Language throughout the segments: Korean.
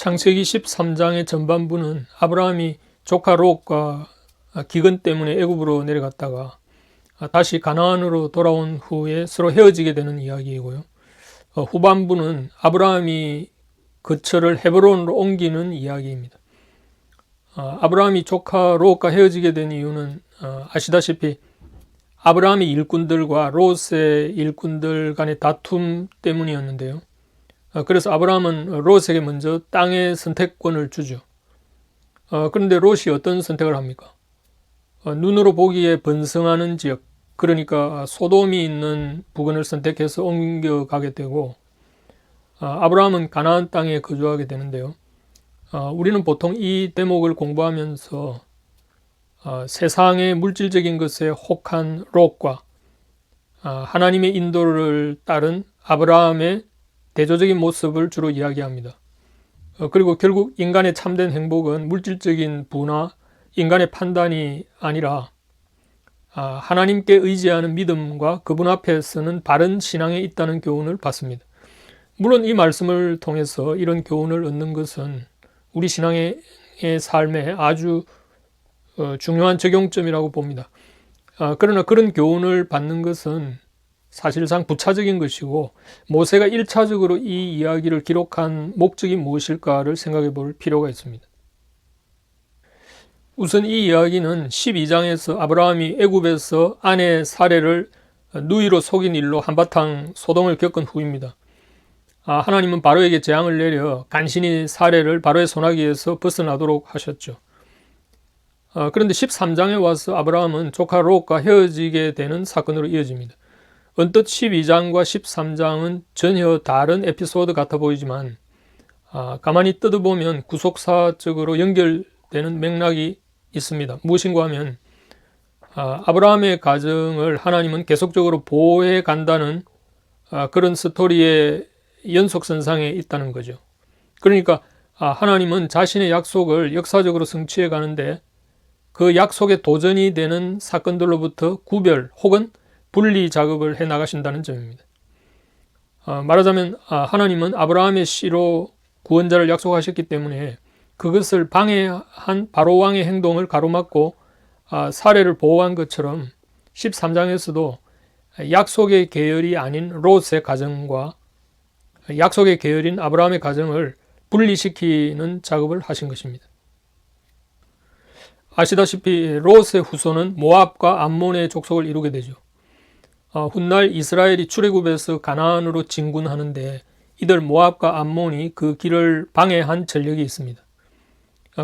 창세기 13장의 전반부는 아브라함이 조카 롯과 기근 때문에 애굽으로 내려갔다가 다시 가나안으로 돌아온 후에 서로 헤어지게 되는 이야기이고요. 후반부는 아브라함이 거처를 헤브론으로 옮기는 이야기입니다. 아브라함이 조카 롯과 헤어지게 된 이유는 아시다시피 아브라함의 일꾼들과 롯의 일꾼들 간의 다툼 때문이었는데요. 그래서 아브라함은 롯에게 먼저 땅의 선택권을 주죠. 그런데 롯이 어떤 선택을 합니까? 눈으로 보기에 번성하는 지역, 그러니까 소돔이 있는 부근을 선택해서 옮겨가게 되고, 아브라함은 가나안 땅에 거주하게 되는데요. 우리는 보통 이 대목을 공부하면서 세상의 물질적인 것에 혹한 롯과 하나님의 인도를 따른 아브라함의 대조적인 모습을 주로 이야기합니다. 그리고 결국 인간의 참된 행복은 물질적인 부나 인간의 판단이 아니라 하나님께 의지하는 믿음과 그분 앞에 서는 바른 신앙에 있다는 교훈을 받습니다. 물론 이 말씀을 통해서 이런 교훈을 얻는 것은 우리 신앙의 삶에 아주 중요한 적용점이라고 봅니다. 그러나 그런 교훈을 받는 것은 사실상 부차적인 것이고 모세가 1차적으로 이 이야기를 기록한 목적이 무엇일까를 생각해 볼 필요가 있습니다. 우선 이 이야기는 12장에서 아브라함이 애굽에서 아내 사레를 누이로 속인 일로 한바탕 소동을 겪은 후입니다. 하나님은 바로에게 재앙을 내려 간신히 사레를 바로의 손아귀에서 벗어나도록 하셨죠. 그런데 13장에 와서 아브라함은 조카 롯과 헤어지게 되는 사건으로 이어집니다. 언뜻 12장과 13장은 전혀 다른 에피소드 같아 보이지만 가만히 뜯어보면 구속사적으로 연결되는 맥락이 있습니다. 무엇인가 하면 아브라함의 가정을 하나님은 계속적으로 보호해 간다는 그런 스토리의 연속선상에 있다는 거죠. 그러니까 하나님은 자신의 약속을 역사적으로 성취해 가는데 그 약속에 도전이 되는 사건들로부터 구별 혹은 분리 작업을 해 나가신다는 점입니다. 말하자면 하나님은 아브라함의 씨로 구원자를 약속하셨기 때문에 그것을 방해한 바로 왕의 행동을 가로막고 사례를 보호한 것처럼 13장에서도 약속의 계열이 아닌 롯의 가정과 약속의 계열인 아브라함의 가정을 분리시키는 작업을 하신 것입니다. 아시다시피 롯의 후손은 모압과 암몬의 족속을 이루게 되죠. 훗날 이스라엘이 출애굽에서 가나안으로 진군하는데 이들 모압과 암몬이 그 길을 방해한 전력이 있습니다.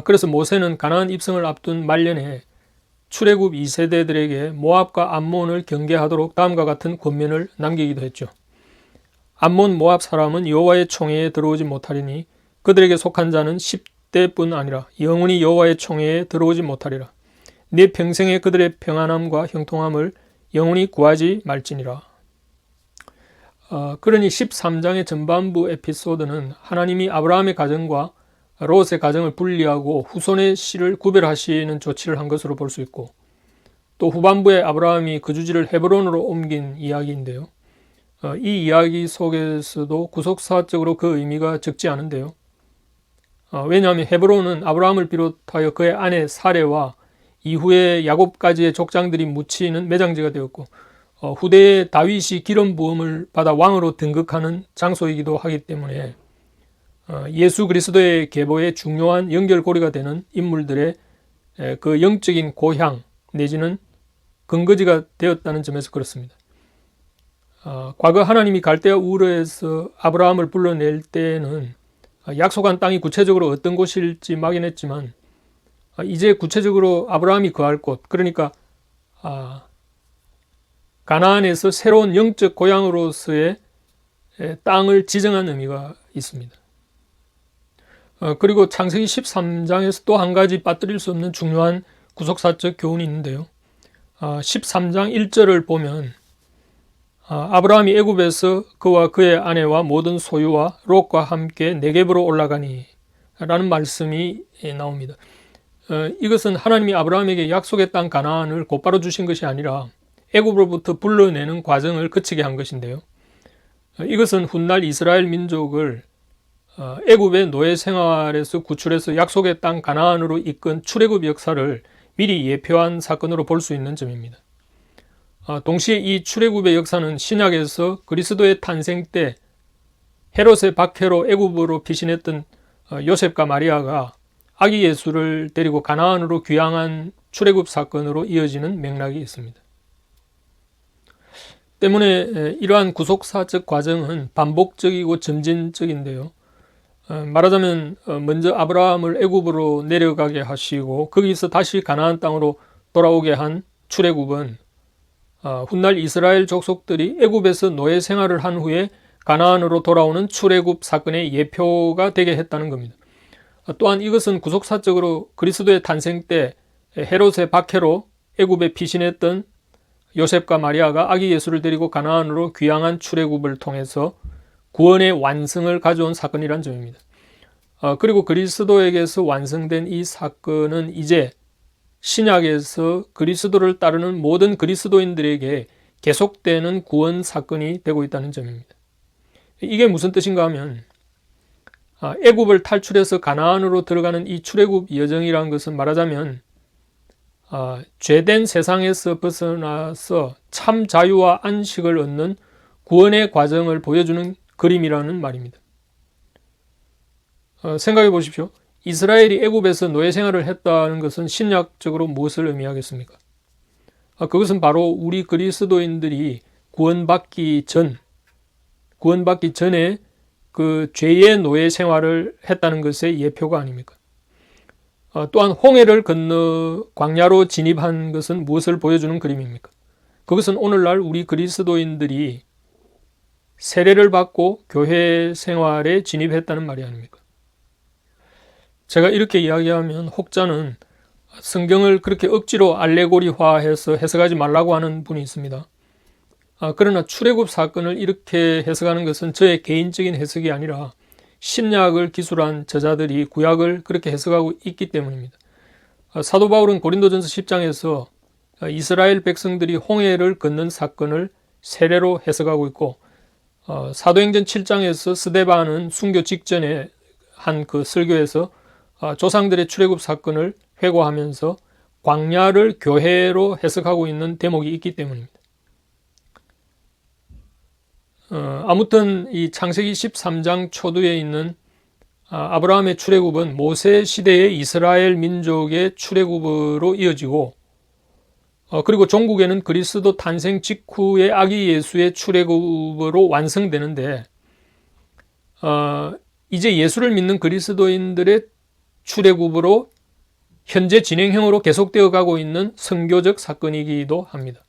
그래서 모세는 가나안 입성을 앞둔 말년에 출애굽 2세대들에게 모압과 암몬을 경계하도록 다음과 같은 권면을 남기기도 했죠. 암몬 모압 사람은 여호와의 총회에 들어오지 못하리니 그들에게 속한 자는 10대뿐 아니라 영원히 여호와의 총회에 들어오지 못하리라. 네 평생에 그들의 평안함과 형통함을 영원히 구하지 말지니라. 그러니 13장의 전반부 에피소드는 하나님이 아브라함의 가정과 롯의 가정을 분리하고 후손의 씨를 구별하시는 조치를 한 것으로 볼 수 있고 또 후반부에 아브라함이 거주지를 헤브론으로 옮긴 이야기인데요. 이 이야기 속에서도 구속사적으로 그 의미가 적지 않은데요. 왜냐하면 헤브론은 아브라함을 비롯하여 그의 아내 사레와 이후에 야곱까지의 족장들이 묻히는 매장지가 되었고 후대에 다윗이 기름 부음을 받아 왕으로 등극하는 장소이기도 하기 때문에 예수 그리스도의 계보에 중요한 연결고리가 되는 인물들의 그 영적인 고향 내지는 근거지가 되었다는 점에서 그렇습니다. 과거 하나님이 갈대아 우르에서 아브라함을 불러낼 때에는 약속한 땅이 구체적으로 어떤 곳일지 막연했지만 이제 구체적으로 아브라함이 거할 곳, 그러니까 가나안에서 새로운 영적 고향으로서의 땅을 지정한 의미가 있습니다. 그리고 창세기 13장에서 또 한 가지 빠뜨릴 수 없는 중요한 구속사적 교훈이 있는데요. 13장 1절을 보면 아브라함이 애굽에서 그와 그의 아내와 모든 소유와 롯과 함께 네겝으로 올라가니 라는 말씀이 나옵니다. 이것은 하나님이 아브라함에게 약속의 땅 가나안을 곧바로 주신 것이 아니라 애굽으로부터 불러내는 과정을 거치게 한 것인데요. 이것은 훗날 이스라엘 민족을 애굽의 노예 생활에서 구출해서 약속의 땅 가나안으로 이끈 출애굽 역사를 미리 예표한 사건으로 볼 수 있는 점입니다. 동시에 이 출애굽의 역사는 신약에서 그리스도의 탄생 때 헤롯의 박해로 애굽으로 피신했던 요셉과 마리아가 아기 예수를 데리고 가나안으로 귀향한 출애굽 사건으로 이어지는 맥락이 있습니다. 때문에 이러한 구속사적 과정은 반복적이고 점진적인데요. 말하자면 먼저 아브라함을 애굽으로 내려가게 하시고 거기서 다시 가나안 땅으로 돌아오게 한 출애굽은 훗날 이스라엘 족속들이 애굽에서 노예 생활을 한 후에 가나안으로 돌아오는 출애굽 사건의 예표가 되게 했다는 겁니다. 또한 이것은 구속사적으로 그리스도의 탄생 때 헤롯의 박해로 애굽에 피신했던 요셉과 마리아가 아기 예수를 데리고 가나안으로 귀향한 출애굽을 통해서 구원의 완성을 가져온 사건이란 점입니다. 그리고 그리스도에게서 완성된 이 사건은 이제 신약에서 그리스도를 따르는 모든 그리스도인들에게 계속되는 구원 사건이 되고 있다는 점입니다. 이게 무슨 뜻인가 하면 애굽을 탈출해서 가나안으로 들어가는 이 출애굽 여정이라는 것은 말하자면 죄된 세상에서 벗어나서 참 자유와 안식을 얻는 구원의 과정을 보여주는 그림이라는 말입니다. 생각해 보십시오. 이스라엘이 애굽에서 노예 생활을 했다는 것은 신약적으로 무엇을 의미하겠습니까? 그것은 바로 우리 그리스도인들이 구원받기 전에 그 죄의 노예 생활을 했다는 것의 예표가 아닙니까? 또한 홍해를 건너 광야로 진입한 것은 무엇을 보여주는 그림입니까? 그것은 오늘날 우리 그리스도인들이 세례를 받고 교회 생활에 진입했다는 말이 아닙니까? 제가 이렇게 이야기하면 혹자는 성경을 그렇게 억지로 알레고리화해서 해석하지 말라고 하는 분이 있습니다. 그러나 출애굽 사건을 이렇게 해석하는 것은 저의 개인적인 해석이 아니라 신약을 기술한 저자들이 구약을 그렇게 해석하고 있기 때문입니다. 사도 바울은 고린도전서 10장에서 이스라엘 백성들이 홍해를 건넌 사건을 세례로 해석하고 있고 사도행전 7장에서 스데반은 순교 직전에 한 그 설교에서 조상들의 출애굽 사건을 회고하면서 광야를 교회로 해석하고 있는 대목이 있기 때문입니다. 아무튼 이 창세기 13장 초두에 있는 아브라함의 출애굽은 모세 시대의 이스라엘 민족의 출애굽으로 이어지고 그리고 종국에는 그리스도 탄생 직후의 아기 예수의 출애굽으로 완성되는데 이제 예수를 믿는 그리스도인들의 출애굽으로 현재 진행형으로 계속되어 가고 있는 선교적 사건이기도 합니다.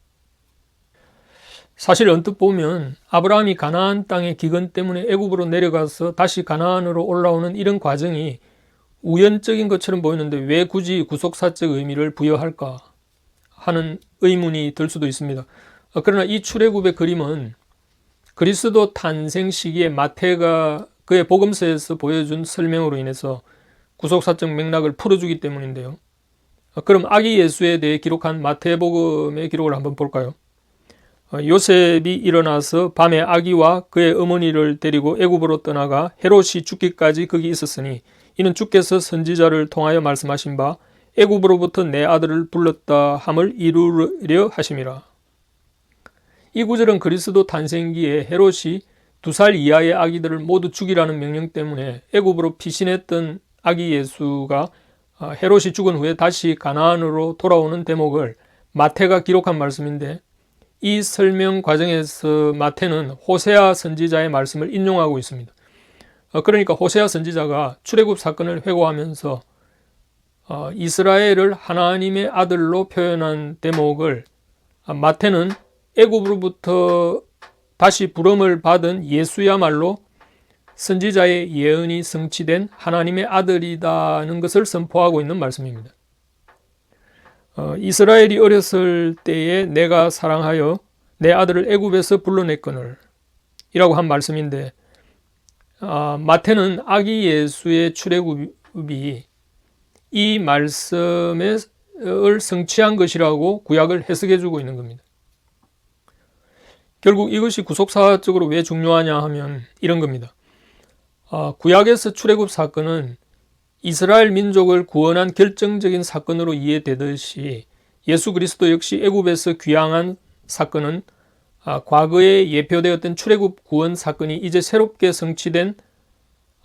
사실 언뜻 보면 아브라함이 가나안 땅의 기근 때문에 애굽으로 내려가서 다시 가나안으로 올라오는 이런 과정이 우연적인 것처럼 보이는데 왜 굳이 구속사적 의미를 부여할까 하는 의문이 들 수도 있습니다. 그러나 이 출애굽의 그림은 그리스도 탄생 시기에 마태가 그의 복음서에서 보여준 설명으로 인해서 구속사적 맥락을 풀어주기 때문인데요. 그럼 아기 예수에 대해 기록한 마태복음의 기록을 한번 볼까요? 요셉이 일어나서 밤에 아기와 그의 어머니를 데리고 애굽으로 떠나가 헤롯이 죽기까지 거기 있었으니 이는 주께서 선지자를 통하여 말씀하신 바 애굽으로부터 내 아들을 불렀다 함을 이루려 하심이라. 이 구절은 그리스도 탄생기에 헤롯이 2살 이하의 아기들을 모두 죽이라는 명령 때문에 애굽으로 피신했던 아기 예수가 헤롯이 죽은 후에 다시 가나안으로 돌아오는 대목을 마태가 기록한 말씀인데 이 설명 과정에서 마태는 호세아 선지자의 말씀을 인용하고 있습니다. 그러니까 호세아 선지자가 출애굽 사건을 회고하면서 이스라엘을 하나님의 아들로 표현한 대목을 마태는 애굽으로부터 다시 부름을 받은 예수야말로 선지자의 예언이 성취된 하나님의 아들이라는 것을 선포하고 있는 말씀입니다. 이스라엘이 어렸을 때에 내가 사랑하여 내 아들을 애굽에서 불러냈거늘 이라고 한 말씀인데 마태는 아기 예수의 출애굽이 이 말씀을 성취한 것이라고 구약을 해석해 주고 있는 겁니다. 결국 이것이 구속사적으로 왜 중요하냐 하면 이런 겁니다. 구약에서 출애굽 사건은 이스라엘 민족을 구원한 결정적인 사건으로 이해되듯이 예수 그리스도 역시 애굽에서 귀향한 사건은 과거에 예표되었던 출애굽 구원 사건이 이제 새롭게 성취된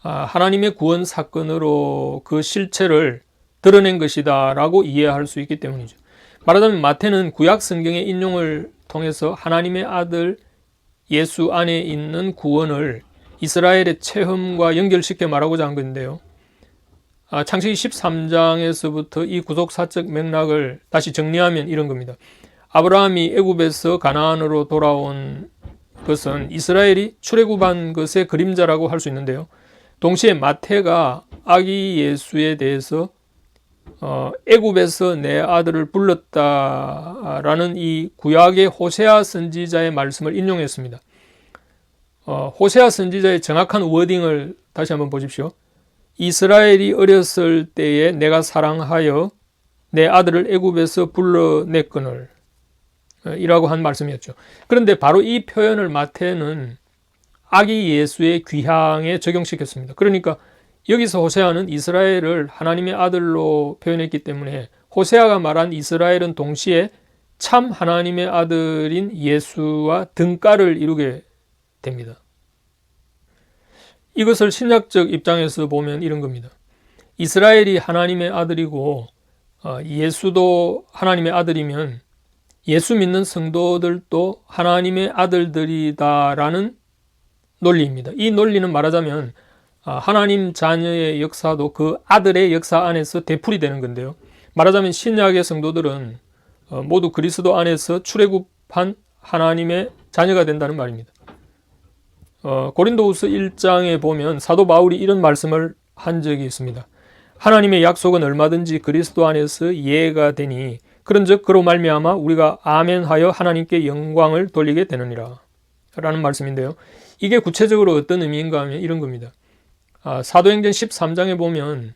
하나님의 구원 사건으로 그 실체를 드러낸 것이다 라고 이해할 수 있기 때문이죠. 말하자면 마태는 구약 성경의 인용을 통해서 하나님의 아들 예수 안에 있는 구원을 이스라엘의 체험과 연결시켜 말하고자 한 건데요. 창세기 13장에서부터 이 구속사적 맥락을 다시 정리하면 이런 겁니다. 아브라함이 애굽에서 가나안으로 돌아온 것은 이스라엘이 출애굽한 것의 그림자라고 할 수 있는데요. 동시에 마태가 아기 예수에 대해서 애굽에서 내 아들을 불렀다라는 이 구약의 호세아 선지자의 말씀을 인용했습니다. 호세아 선지자의 정확한 워딩을 다시 한번 보십시오. 이스라엘이 어렸을 때에 내가 사랑하여 내 아들을 애굽에서 불러냈거늘 이라고 한 말씀이었죠. 그런데 바로 이 표현을 마태는 아기 예수의 귀향에 적용시켰습니다. 그러니까 여기서 호세아는 이스라엘을 하나님의 아들로 표현했기 때문에 호세아가 말한 이스라엘은 동시에 참 하나님의 아들인 예수와 등가를 이루게 됩니다. 이것을 신약적 입장에서 보면 이런 겁니다. 이스라엘이 하나님의 아들이고 예수도 하나님의 아들이면 예수 믿는 성도들도 하나님의 아들들이다라는 논리입니다. 이 논리는 말하자면 하나님 자녀의 역사도 그 아들의 역사 안에서 되풀이되는 건데요. 말하자면 신약의 성도들은 모두 그리스도 안에서 출애굽한 하나님의 자녀가 된다는 말입니다. 고린도후서 1장에 보면 사도 바울이 이런 말씀을 한 적이 있습니다. 하나님의 약속은 얼마든지 그리스도 안에서 예가 되니 그런즉 그로 말미암아 우리가 아멘하여 하나님께 영광을 돌리게 되느니라 라는 말씀인데요. 이게 구체적으로 어떤 의미인가 하면 이런 겁니다. 사도행전 13장에 보면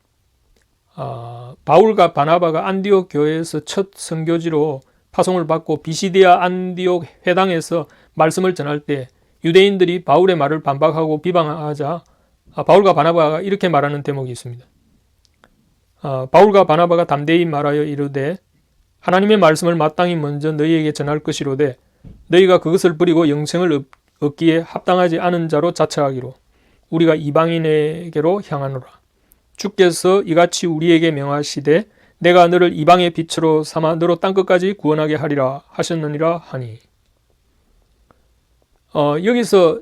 바울과 바나바가 안디옥 교회에서 첫 선교지로 파송을 받고 비시디아 안디옥 회당에서 말씀을 전할 때 유대인들이 바울의 말을 반박하고 비방하자 바울과 바나바가 이렇게 말하는 대목이 있습니다. 바울과 바나바가 담대히 말하여 이르되 하나님의 말씀을 마땅히 먼저 너희에게 전할 것이로되 너희가 그것을 버리고 영생을 얻기에 합당하지 않은 자로 자처하기로 우리가 이방인에게로 향하노라. 주께서 이같이 우리에게 명하시되 내가 너를 이방의 빛으로 삼아 너로 땅끝까지 구원하게 하리라 하셨느니라 하니. 여기서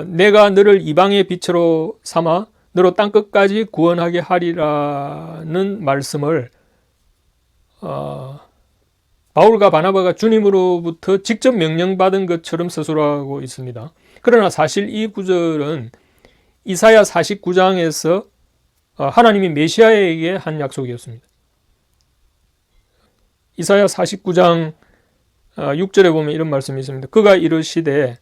내가 너를 이방의 빛으로 삼아 너로 땅끝까지 구원하게 하리라는 말씀을 바울과 바나바가 주님으로부터 직접 명령받은 것처럼 서술하고 있습니다. 그러나 사실 이 구절은 이사야 49장에서 하나님이 메시아에게 한 약속이었습니다. 이사야 49장 6절에 보면 이런 말씀이 있습니다. 그가 이르시되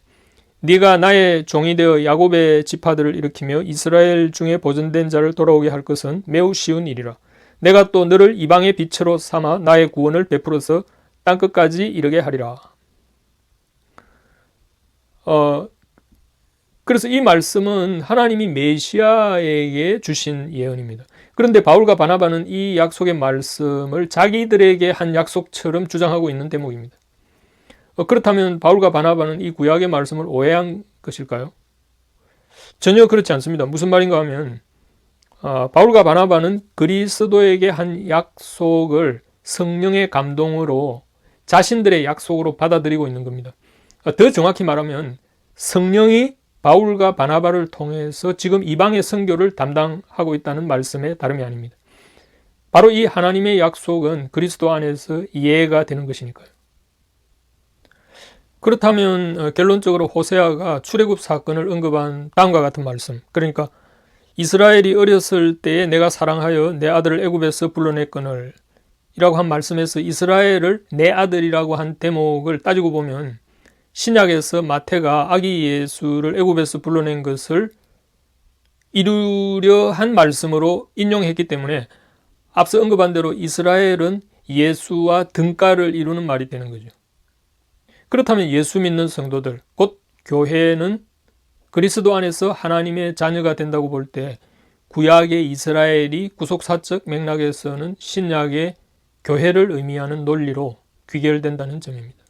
네가 나의 종이 되어 야곱의 지파들을 일으키며 이스라엘 중에 보존된 자를 돌아오게 할 것은 매우 쉬운 일이라. 내가 또 너를 이방의 빛으로 삼아 나의 구원을 베풀어서 땅끝까지 이르게 하리라. 그래서 이 말씀은 하나님이 메시아에게 주신 예언입니다. 그런데 바울과 바나바는 이 약속의 말씀을 자기들에게 한 약속처럼 주장하고 있는 대목입니다. 그렇다면 바울과 바나바는 이 구약의 말씀을 오해한 것일까요? 전혀 그렇지 않습니다. 무슨 말인가 하면 바울과 바나바는 그리스도에게 한 약속을 성령의 감동으로 자신들의 약속으로 받아들이고 있는 겁니다. 더 정확히 말하면 성령이 바울과 바나바를 통해서 지금 이방의 선교를 담당하고 있다는 말씀에 다름이 아닙니다. 바로 이 하나님의 약속은 그리스도 안에서 이해가 되는 것이니까요. 그렇다면 결론적으로 호세아가 출애굽 사건을 언급한 다음과 같은 말씀, 그러니까 이스라엘이 어렸을 때에 내가 사랑하여 내 아들을 애굽에서 불러냈거늘 이라고 한 말씀에서 이스라엘을 내 아들이라고 한 대목을 따지고 보면 신약에서 마태가 아기 예수를 애굽에서 불러낸 것을 이루려 한 말씀으로 인용했기 때문에 앞서 언급한 대로 이스라엘은 예수와 등가를 이루는 말이 되는 거죠. 그렇다면 예수 믿는 성도들, 곧 교회는 그리스도 안에서 하나님의 자녀가 된다고 볼 때 구약의 이스라엘이 구속사적 맥락에서는 신약의 교회를 의미하는 논리로 귀결된다는 점입니다.